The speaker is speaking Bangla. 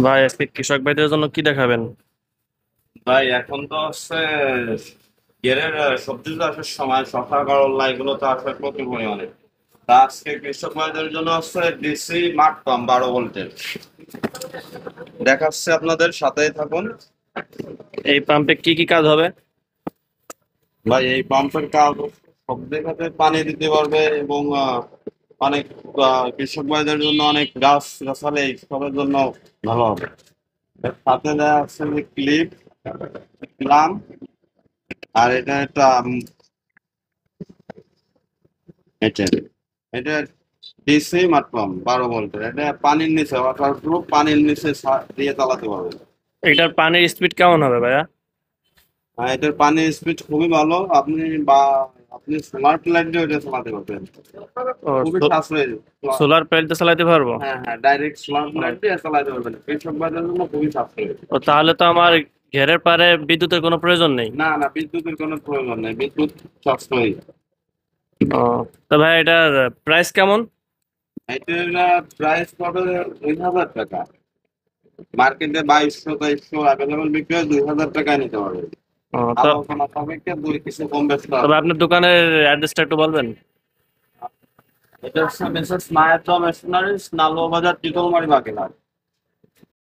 ভাই আজকে কৃষক ভাইদের জন্য কি দেখাবেন? ভাই এখন তো হচ্ছে গেরের সবজি চাষের সময় শসা করলা এগুলো তো আসলে প্রচুর পরিমাণে। তা আজকে কৃষক ভাইদের জন্য হচ্ছে ডিসি মাঠ পাম্প 12 ভোল্টের দেখাচ্ছে, আপনাদের সাথেই থাকুন। এই পাম্পে কি কি কাজ হবে? ভাই এই পাম্পের কাজ সব জায়গাতে পানি দিতে পারবে এবং অনেক কৃষক ভাইদের জন্য অনেক গাছ গাছালি এইসবের জন্য ভালো হবে। এর সাথে দেওয়া আছে যে ক্লিপ, প্লাম, আর এটা একটা এটা এটা ডিসি মাটপাম 12 ভোল্টের। এটা পানির নিচে ওয়াটার প্রুফ, পানির নিচে দিয়ে চালাতে পারবে। এটার পানির স্পিড কেমন হবে ভাইয়া? আর এটার পানির স্পিড খুবই ভালো। আপনি সোলার প্লেট দিয়ে এটা চালাতে পারবেন, ও, খুবই সাশ্রয়ী। সোলার প্যানেল চালাতে পারবো? হ্যাঁ হ্যাঁ, ডাইরেক্ট সোলার ও, প্লেট দিয়ে চালাতে পারবেন, কৃষক ভাইদের জন্য খুবই সাশ্রয়ী। ও, তাহলে তো আমার ঘেরের পারে বিদ্যুতের কোনো প্রয়োজন নেই। না না, বিদ্যুতের কোনো প্রয়োজন নেই, বিদ্যুৎ সাশ্রয়ী। ও, তো ভাই এটার প্রাইস কেমন? এটার প্রাইস পড়বে 2,000 টাকা। মার্কেটে 2200 2300 অ্যাভেলেবল বিক্রি হয়, 2,000 টাকায় নিতে পারবে। ও, তো আলোচনা সাপেক্ষে দুই কিছু কম বেশ করা তবে যাবে। আপনার দোকানের অ্যাড্রেসটা একটু বলবেন? এটা হচ্ছে মিসেস নায়ার মেশিনারিজ, নালুয়া বাজার, টিটলমারি, বাগেরহাট।